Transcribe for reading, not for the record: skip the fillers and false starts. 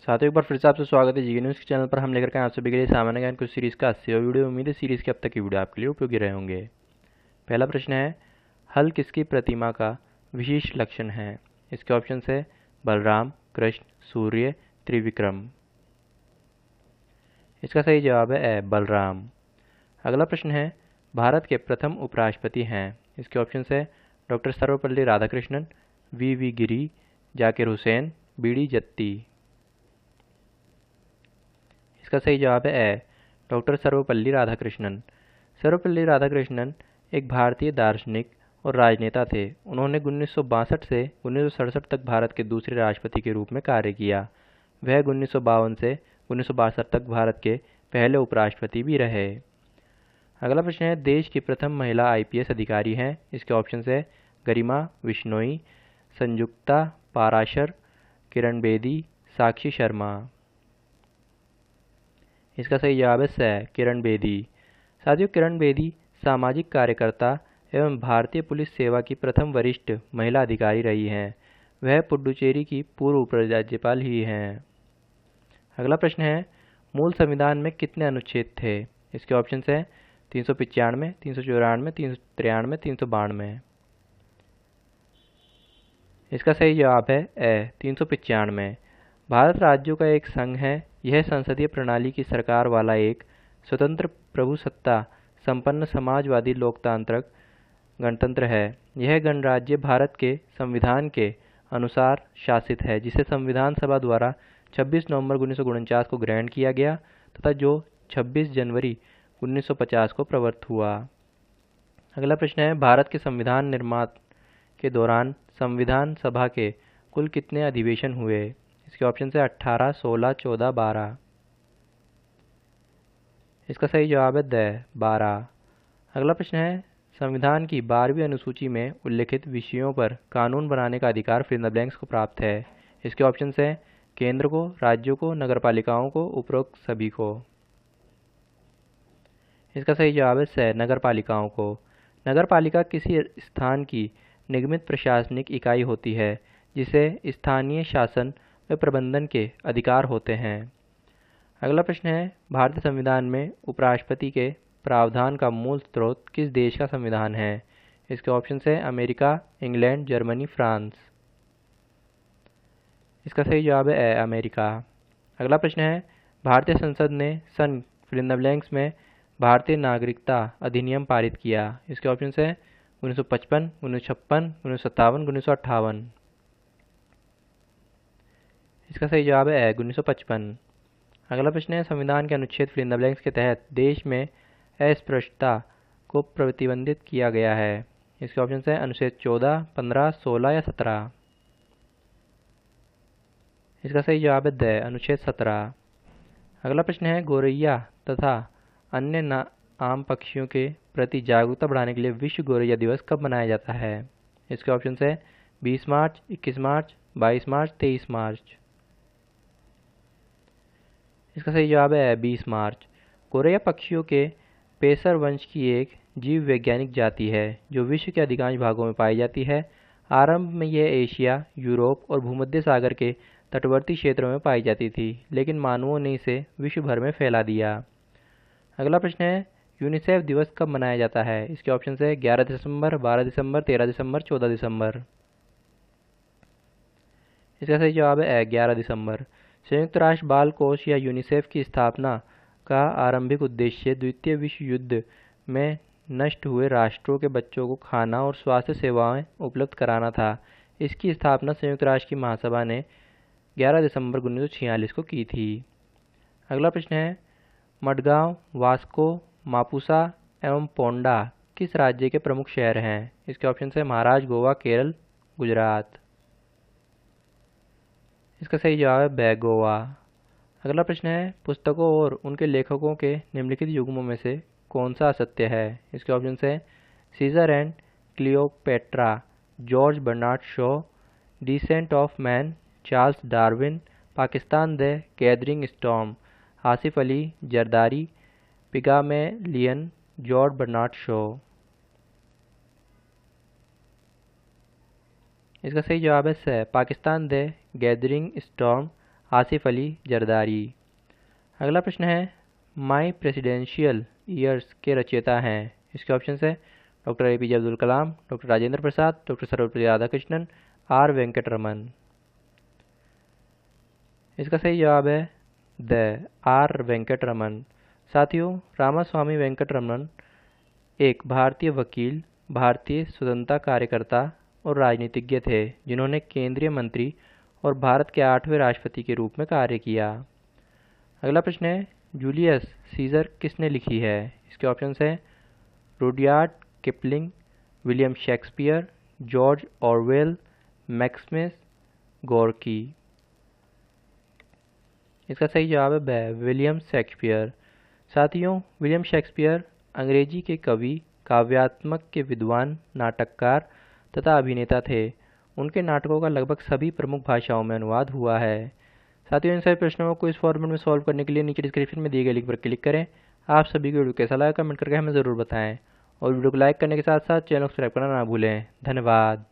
साथियों, एक बार फिर से आपसे स्वागत है जीके न्यूज़ के चैनल पर। हम लेकर के आए आप सभी के लिए सामान्य ज्ञान कुछ सीरीज़ का 80वां वीडियो। उम्मीद है सीरीज़ के अब तक की वीडियो आपके लिए उपयोगी रहे होंगे। पहला प्रश्न है, हल किसकी प्रतिमा का विशेष लक्षण है? इसके ऑप्शन है बलराम, कृष्ण, सूर्य, त्रिविक्रम। इसका सही जवाब है ए, बलराम। अगला प्रश्न है, भारत के प्रथम उपराष्ट्रपति हैं? इसके ऑप्शन है doctor Sarvepalli Radhakrishnan, V Giri, Zakir Hussain, BD Jatti. इसका सही जवाब है ए, डॉक्टर सर्वपल्ली राधाकृष्णन। सर्वपल्ली राधाकृष्णन एक भारतीय दार्शनिक और राजनेता थे। उन्होंने 1962 से 1967 तक भारत के दूसरे राष्ट्रपति के रूप में कार्य किया। वह 1952 से 1962 तक भारत के पहले उपराष्ट्रपति भी रहे। अगला प्रश्न है, देश की प्रथम महिला आईपीएस अधिकारी हैं? इसके ऑप्शन है गरिमा विश्नोई, संयुक्ता पाराशर, किरण बेदी, साक्षी शर्मा। इसका सही जवाब है स, किरण बेदी। साथियों, किरण बेदी सामाजिक कार्यकर्ता एवं भारतीय पुलिस सेवा की प्रथम वरिष्ठ महिला अधिकारी रही हैं। वह पुडुचेरी की पूर्व उपराज्यपाल ही हैं। अगला प्रश्न है, मूल संविधान में कितने अनुच्छेद थे? इसके ऑप्शन है 395, 394, 393, 392। इसका सही जवाब है ए, 395। भारत राज्यों का एक संघ है। यह संसदीय प्रणाली की सरकार वाला एक स्वतंत्र प्रभुसत्ता संपन्न समाजवादी लोकतांत्रिक गणतंत्र है। यह गणराज्य भारत के संविधान के अनुसार शासित है, जिसे संविधान सभा द्वारा 26 नवंबर 1949 को ग्रहण किया गया तथा जो 26 जनवरी 1950 को प्रवृत्त हुआ। अगला प्रश्न है, भारत के संविधान निर्माण के दौरान संविधान सभा के कुल कितने अधिवेशन हुए? इसके ऑप्शन है 18, 16, 14, 12। इसका सही जवाब है द, 12। अगला प्रश्न है, संविधान की 12वीं अनुसूची में उल्लिखित विषयों पर कानून बनाने का अधिकार फिल इन द ब्लैंक्स को प्राप्त है। इसके ऑप्शन है केंद्र को, राज्यों को, नगरपालिकाओं को, उपरोक्त सभी को। इसका सही जवाब है स, नगरपालिकाओं को। नगरपालिका किसी स्थान की निगमित प्रशासनिक इकाई होती है जिसे स्थानीय शासन व प्रबंधन के अधिकार होते हैं। अगला प्रश्न है, भारतीय संविधान में उपराष्ट्रपति के प्रावधान का मूल स्रोत किस देश का संविधान है? इसके ऑप्शन है अमेरिका, इंग्लैंड, जर्मनी, फ्रांस। इसका सही जवाब है ए, अमेरिका। अगला प्रश्न है, भारतीय संसद ने सन फिल इन द ब्लैंक्स में भारतीय नागरिकता अधिनियम पारित किया। इसके ऑप्शन है 1955, 1956, 1957, 1958। इसका सही जवाब है ए, 1955। अगला प्रश्न है, संविधान के अनुच्छेद फिल इन द ब्लैंक्स के तहत देश में अस्पृश्यता को प्रतिबंधित किया गया है। इसके ऑप्शन है अनुच्छेद 14, 15, 16 या 17। इसका सही जवाब है द, अनुच्छेद 17। अगला प्रश्न है, गौरैया तथा अन्य आम पक्षियों के प्रति जागरूकता बढ़ाने के लिए विश्व गौरैया दिवस कब मनाया जाता है? इसके ऑप्शन है 20 मार्च, 21 मार्च, 22 मार्च, 23 मार्च। इसका सही जवाब है 20 मार्च। गौरैया पक्षियों के पेसर वंश की एक जीव वैज्ञानिक जाति है जो विश्व के अधिकांश भागों में पाई जाती है। आरंभ में यह एशिया, यूरोप और भूमध्य सागर के तटवर्ती क्षेत्रों में पाई जाती थी, लेकिन मानवों ने इसे विश्व भर में फैला दिया। अगला प्रश्न है, यूनिसेफ दिवस कब मनाया जाता है? इसके ऑप्शन है 11 दिसंबर, 12 दिसंबर, 13 दिसंबर, 14 दिसंबर। इसका सही जवाब है 11 दिसंबर। संयुक्त राष्ट्र बाल कोष या यूनिसेफ की स्थापना का आरंभिक उद्देश्य द्वितीय विश्व युद्ध में नष्ट हुए राष्ट्रों के बच्चों को खाना और स्वास्थ्य सेवाएं उपलब्ध कराना था। इसकी स्थापना संयुक्त राष्ट्र की महासभा ने 11 दिसंबर 1946 को की थी। अगला प्रश्न है, मडगांव, वास्को, मापुसा एवं पोंडा किस राज्य के प्रमुख शहर हैं? इसके ऑप्शन है महाराष्ट्र, गोवा, केरल, गुजरात। इसका सही जवाब है ब, गोवा। अगला प्रश्न है, पुस्तकों और उनके लेखकों के निम्नलिखित युग्मों में से कौन सा असत्य है? इसके ऑप्शन है Caesar and Cleopatra, George Bernard Shaw, Descent of Man, Charles Darwin, Pakistan the Gathering Storm, Asif Ali Zardari, Pygmalion, George Bernard Shaw. इसका सही जवाब है C, Pakistan the Gathering Storm, Asif Ali Zardari. अगला प्रश्न है, माई प्रेसिडेंशियल ईयर्स के रचयिता हैं। इसके ऑप्शन है doctor APJ Abdul Kalam, doctor Rajendra Prasad, doctor Sarvepalli Radhakrishnan, R Venkataraman. इसका सही जवाब है द R वेंकटरमन। साथियों, रामास्वामी वेंकटरमन एक भारतीय वकील, भारतीय स्वतंत्रता कार्यकर्ता और राजनीतिज्ञ थे जिन्होंने केंद्रीय मंत्री और भारत के 8वें राष्ट्रपति के रूप में कार्य किया। अगला प्रश्न है, जूलियस सीजर किसने लिखी है। इसके ऑप्शंस हैं Rudyard Kipling, William Shakespeare, George Orwell, Maximus Gorky. इसका सही जवाब है विलियम शेक्सपियर। साथियों, विलियम शेक्सपियर अंग्रेजी के कवि, काव्यात्मक के विद्वान, नाटककार तथा अभिनेता थे। उनके नाटकों का लगभग सभी प्रमुख भाषाओं में अनुवाद हुआ है। साथियों, इन सभी प्रश्नों को इस फॉर्मेट में सॉल्व करने के लिए नीचे डिस्क्रिप्शन में दिए गए लिंक पर क्लिक करें। आप सभी को वीडियो कैसा लगा कमेंट करके हमें ज़रूर बताएं और वीडियो को लाइक करने के साथ साथ चैनल को सब्सक्राइब करना ना भूलें। धन्यवाद।